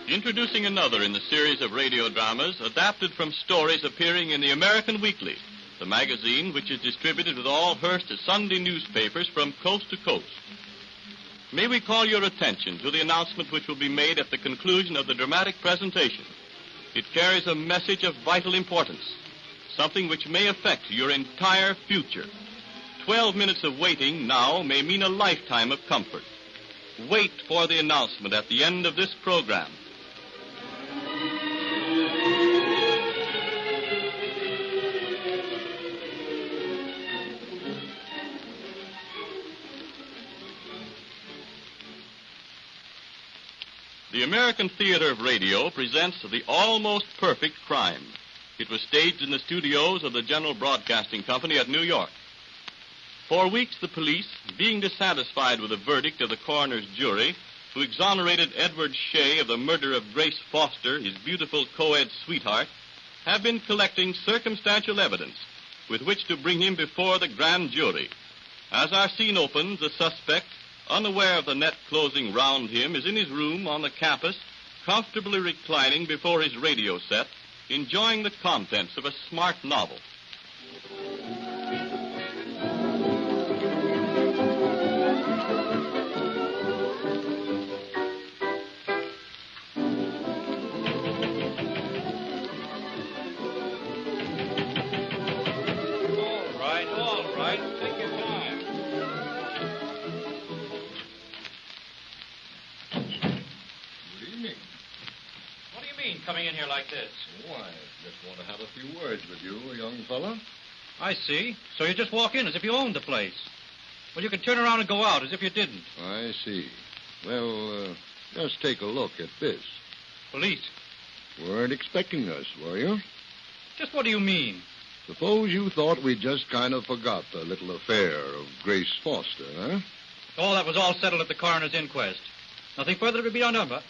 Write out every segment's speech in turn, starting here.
Introducing another in the series of radio dramas adapted from stories appearing in the American Weekly, the magazine which is distributed with all Hearst Sunday newspapers from coast to coast. May we call your attention to the announcement which will be made at the conclusion of the dramatic presentation. It carries a message of vital importance, something which may affect your entire future. 12 minutes of waiting now may mean a lifetime of comfort. Wait for the announcement at the end of this program. The American Theater of Radio presents The Almost Perfect Crime. It was staged in the studios of the General Broadcasting Company at New York. For weeks, the police, being dissatisfied with the verdict of the coroner's jury, who exonerated Edward Shea of the murder of Grace Foster, his beautiful co-ed sweetheart, have been collecting circumstantial evidence with which to bring him before the grand jury. As our scene opens, the suspect, unaware of the net closing round him, is in his room on the campus, comfortably reclining before his radio set, enjoying the contents of a smart novel. All right. Take your time. Good evening. What do you mean, coming in here like this? Oh, I just want to have a few words with you, young fella. I see. So you just walk in as if you owned the place. Well, you can turn around and go out as if you didn't. I see. Well, just take a look at this. Police. Weren't expecting us, were you? Just what do you mean? Suppose you thought we just kind of forgot the little affair of Grace Foster, huh? Oh, that was all settled at the coroner's inquest. Nothing further to be done, but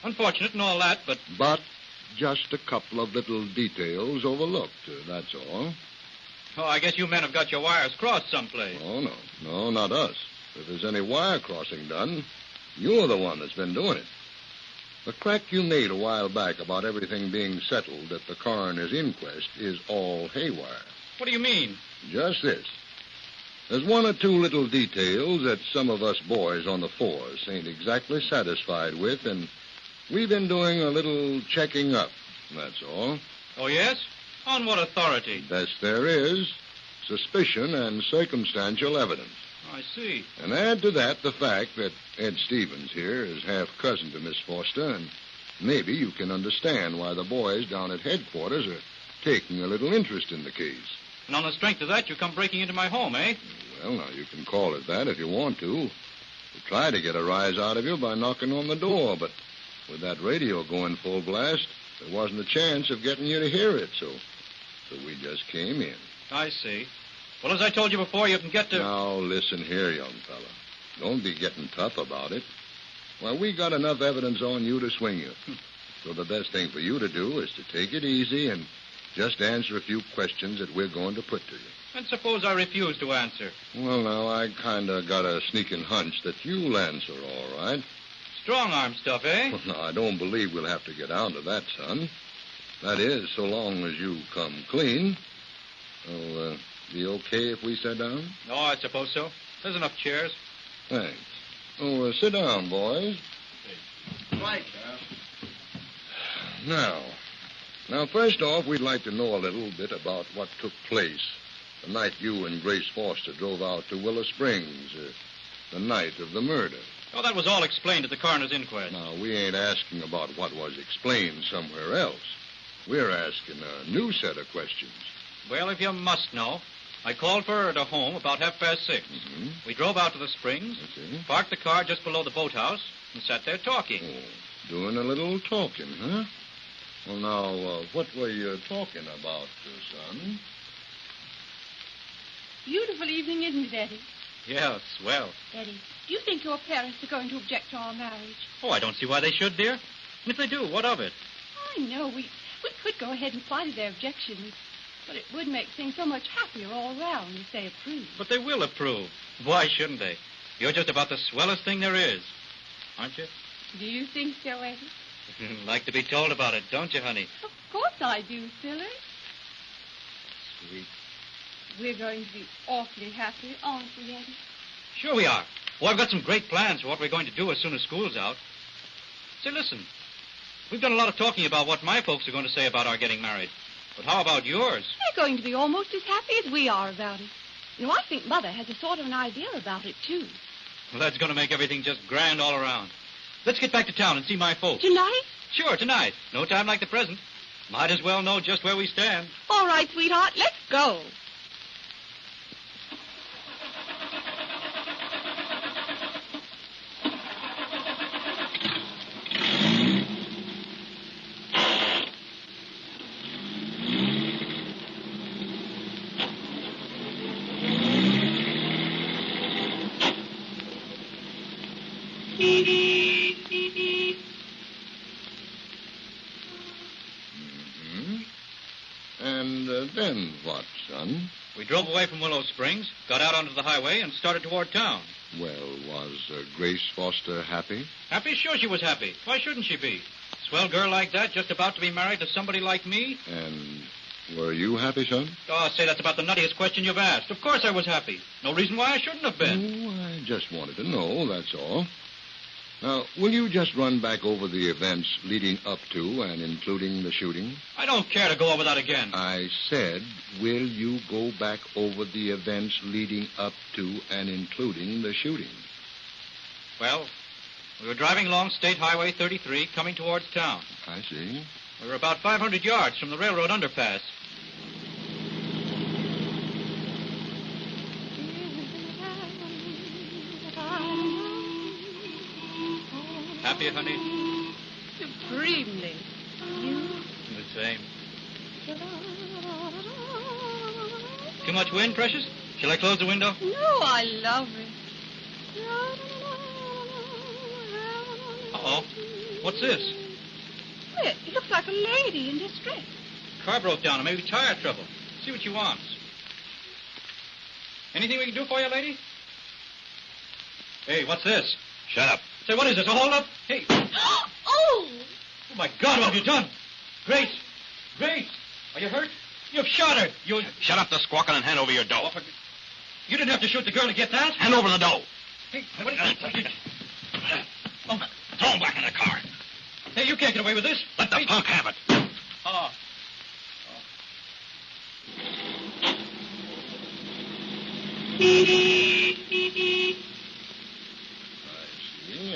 unfortunate and all that, but... But just a couple of little details overlooked, that's all. Oh, I guess you men have got your wires crossed someplace. Oh, no. No, not us. If there's any wire crossing done, you're the one that's been doing it. The crack you made a while back about everything being settled at the coroner's inquest is all haywire. What do you mean? Just this. There's one or two little details that some of us boys on the force ain't exactly satisfied with, and we've been doing a little checking up, that's all. Oh, yes? On what authority? Best there is. Suspicion and circumstantial evidence. I see. And add to that the fact that Ed Stevens here is half-cousin to Miss Foster, and maybe you can understand why the boys down at headquarters are taking a little interest in the case. And on the strength of that, you come breaking into my home, eh? Well, now, you can call it that if you want to. We tried to get a rise out of you by knocking on the door, but with that radio going full blast, there wasn't a chance of getting you to hear it, so we just came in. I see. Well, as I told you before, you can get to... Now, listen here, young fella. Don't be getting tough about it. Well, we got enough evidence on you to swing you. So the best thing for you to do is to take it easy and just answer a few questions that we're going to put to you. And suppose I refuse to answer? Well, now, I kind of got a sneaking hunch that you'll answer all right. Strong-arm stuff, eh? Well, now, I don't believe we'll have to get down to that, son. That is, so long as you come clean. Well, be okay if we sit down? Oh, I suppose so. There's enough chairs. Thanks. Oh, sit down, boys. Right. Now, first off, we'd like to know a little bit about what took place the night you and Grace Foster drove out to Willow Springs, the night of the murder. Oh, that was all explained at the coroner's inquest. Now, we ain't asking about what was explained somewhere else. We're asking a new set of questions. Well, if you must know, I called for her at her home about 6:30. Mm-hmm. We drove out to the springs, parked the car just below the boathouse, and sat there talking. Oh, doing a little talking, huh? Well, now, what were you talking about, son? Beautiful evening, isn't it, Eddie? Yeah, swell. Eddie, do you think your parents are going to object to our marriage? Oh, I don't see why they should, dear. And if they do, what of it? I know. We could go ahead and fly to their objections, but it would make things so much happier all round if they approved. But they will approve. Why shouldn't they? You're just about the swellest thing there is. Aren't you? Do you think so, Eddie? Like to be told about it, don't you, honey? Of course I do, Phyllis. Sweet. We're going to be awfully happy, aren't we, Eddie? Sure we are. Oh, I've got some great plans for what we're going to do as soon as school's out. Say, listen. We've done a lot of talking about what my folks are going to say about our getting married. But how about yours? They're going to be almost as happy as we are about it. You know, I think Mother has a sort of an idea about it, too. Well, that's going to make everything just grand all around. Let's get back to town and see my folks. Tonight? Sure, tonight. No time like the present. Might as well know just where we stand. All right, sweetheart, let's go. Then what, son? We drove away from Willow Springs, got out onto the highway, and started toward town. Well, was Grace Foster happy? Happy? Sure she was happy. Why shouldn't she be? Swell girl like that, just about to be married to somebody like me? And were you happy, son? Oh, say, that's about the nuttiest question you've asked. Of course I was happy. No reason why I shouldn't have been. Oh, I just wanted to know, that's all. Now, will you just run back over the events leading up to and including the shooting? I don't care to go over that again. I said, will you go back over the events leading up to and including the shooting? Well, we were driving along State Highway 33, coming towards town. I see. We were about 500 yards from the railroad underpass. Happy, honey? Supremely. You? The same. Too much wind, Precious? Shall I close the window? No, I love it. Uh-oh. What's this? Well, it looks like a lady in distress. Car broke down and maybe tire trouble. See what she wants. Anything we can do for you, lady? Hey, what's this? Shut up. Say, what is this, a holdup? Hey. Oh! Oh, my God, what have you done? Grace! Grace! Are you hurt? You've shot her. You... Shut up the squawking and hand over your dough. You didn't have to shoot the girl to get that. Hand over the dough. Hey, what is it? Oh. Throw him back in the car. Hey, you can't get away with this. Let the punk have it. Oh.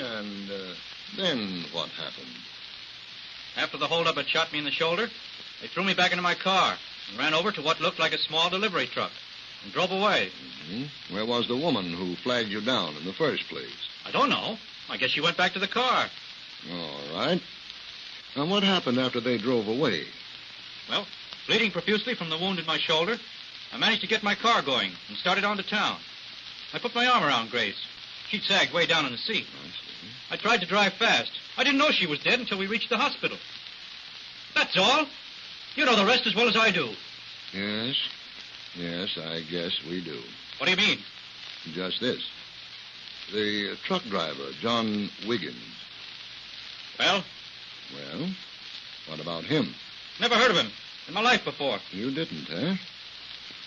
And then what happened? After the holdup had shot me in the shoulder, they threw me back into my car and ran over to what looked like a small delivery truck and drove away. Mm-hmm. Where was the woman who flagged you down in the first place? I don't know. I guess she went back to the car. All right. Now, what happened after they drove away? Well, bleeding profusely from the wound in my shoulder, I managed to get my car going and started on to town. I put my arm around Grace. She'd sagged way down in the seat. I see. I tried to drive fast. I didn't know she was dead until we reached the hospital. That's all. You know the rest as well as I do. Yes. Yes, I guess we do. What do you mean? Just this. The truck driver, John Wiggins. Well? Well, what about him? Never heard of him in my life before. You didn't, eh?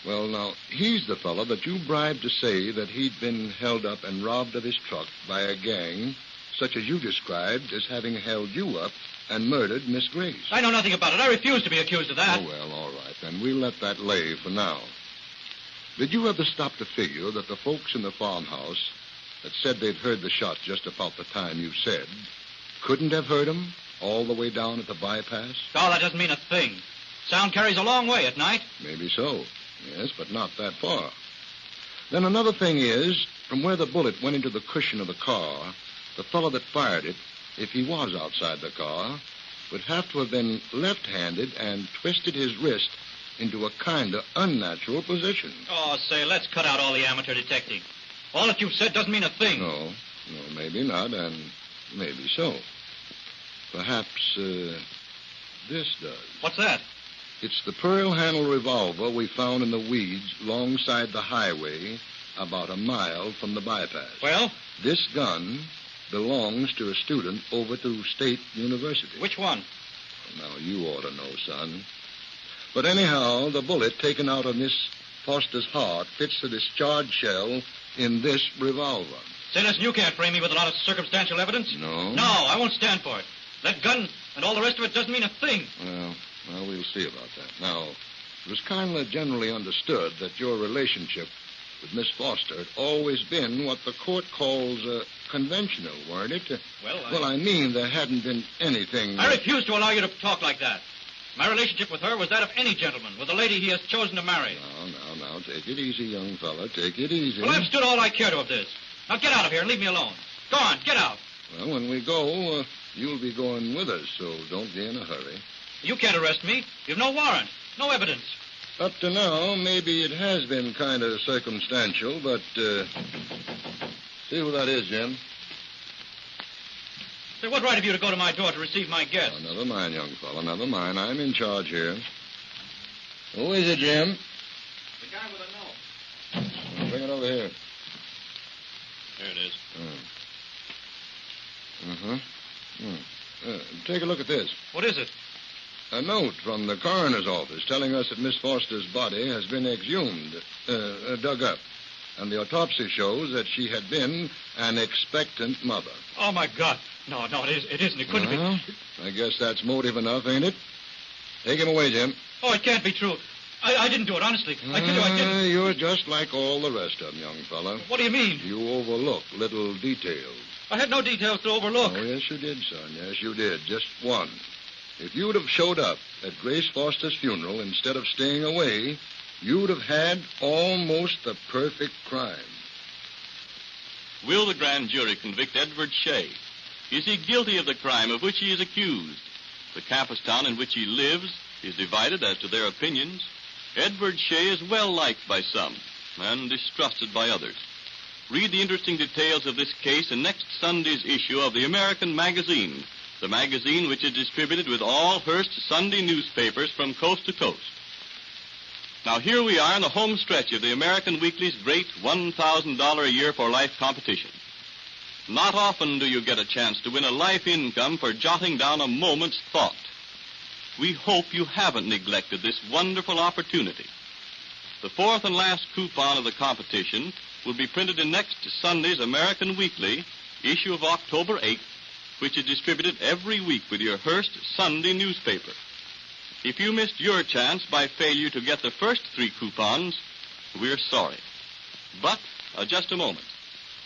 Well, now, he's the fellow that you bribed to say that he'd been held up and robbed of his truck by a gang such as you described as having held you up and murdered Miss Grace. I know nothing about it. I refuse to be accused of that. Oh, well, all right. Then we'll let that lay for now. Did you ever stop to figure that the folks in the farmhouse that said they'd heard the shot just about the time you said couldn't have heard them all the way down at the bypass? Oh, that doesn't mean a thing. Sound carries a long way at night. Maybe so. Yes, but not that far. Then another thing is, from where the bullet went into the cushion of the car, the fellow that fired it, if he was outside the car, would have to have been left-handed and twisted his wrist into a kind of unnatural position. Oh, say, let's cut out all the amateur detecting. All that you've said doesn't mean a thing. No, maybe not, and maybe so. Perhaps, this does. What's that? It's the pearl-handled revolver we found in the weeds alongside the highway about a mile from the bypass. Well? This gun belongs to a student over to State University. Which one? Now, you ought to know, son. But anyhow, the bullet taken out of Miss Foster's heart fits the discharged shell in this revolver. Say, listen, you can't frame me with a lot of circumstantial evidence. No? No, I won't stand for it. That gun and all the rest of it doesn't mean a thing. Well, we'll see about that. Now, it was kind of generally understood that your relationship with Miss Foster had always been what the court calls conventional, weren't it? Well, I mean, there hadn't been anything... I refuse to allow you to talk like that. My relationship with her was that of any gentleman, with a lady he has chosen to marry. Now, take it easy, young fella. Take it easy. Well, I've stood all I care to of this. Now get out of here and leave me alone. Go on, get out. Well, when we go, you'll be going with us, so don't be in a hurry. You can't arrest me. You've no warrant, no evidence. Up to now, maybe it has been kind of circumstantial, but, see who that is, Jim? Say, what right have you to go to my door to receive my guests? Oh, never mind, young fella, never mind. I'm in charge here. Who is it, Jim? The guy with a note. Well, bring it over here. There it is. Take a look at this. What is it? A note from the coroner's office telling us that Miss Foster's body has been exhumed, dug up. And the autopsy shows that she had been an expectant mother. Oh, my God. No, it isn't. It couldn't be. I guess that's motive enough, ain't it? Take him away, Jim. Oh, it can't be true. I didn't do it, honestly. I tell you, I didn't. You're just like all the rest of them, young fella. What do you mean? You overlook little details. I had no details to overlook. Oh, yes, you did, son. Yes, you did. Just one. If you'd have showed up at Grace Foster's funeral instead of staying away, you'd have had almost the perfect crime. Will the grand jury convict Edward Shea? Is he guilty of the crime of which he is accused? The campus town in which he lives is divided as to their opinions. Edward Shea is well liked by some and distrusted by others. Read the interesting details of this case in next Sunday's issue of the American Magazine, the magazine which is distributed with all Hearst Sunday newspapers from coast to coast. Now, here we are in the home stretch of the American Weekly's great $1,000 a year for life competition. Not often do you get a chance to win a life income for jotting down a moment's thought. We hope you haven't neglected this wonderful opportunity. The fourth and last coupon of the competition will be printed in next Sunday's American Weekly, issue of October 8th, which is distributed every week with your Hearst Sunday newspaper. If you missed your chance by failure to get the first 3 coupons, we're sorry. But, just a moment.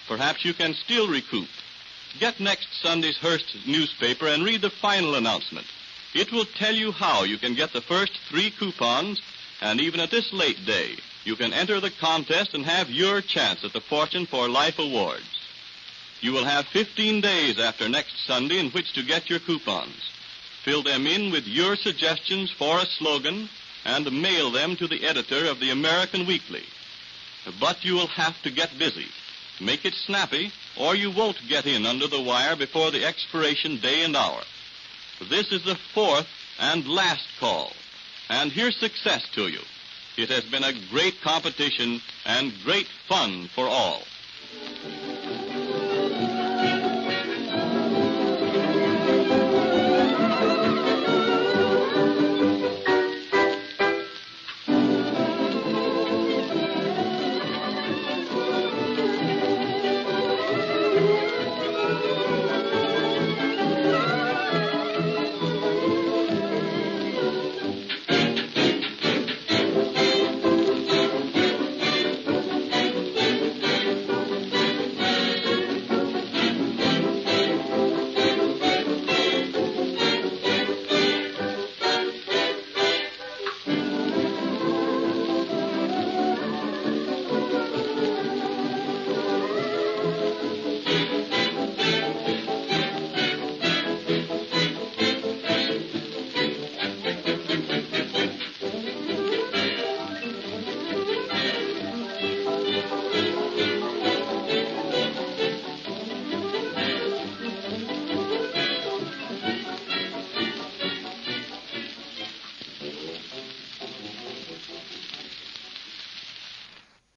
Perhaps you can still recoup. Get next Sunday's Hearst newspaper and read the final announcement. It will tell you how you can get the first 3 coupons, and even at this late day, you can enter the contest and have your chance at the Fortune for Life Awards. You will have 15 days after next Sunday in which to get your coupons. Fill them in with your suggestions for a slogan and mail them to the editor of the American Weekly. But you will have to get busy. Make it snappy, or you won't get in under the wire before the expiration day and hour. This is the 4th and last call. And here's success to you. It has been a great competition and great fun for all.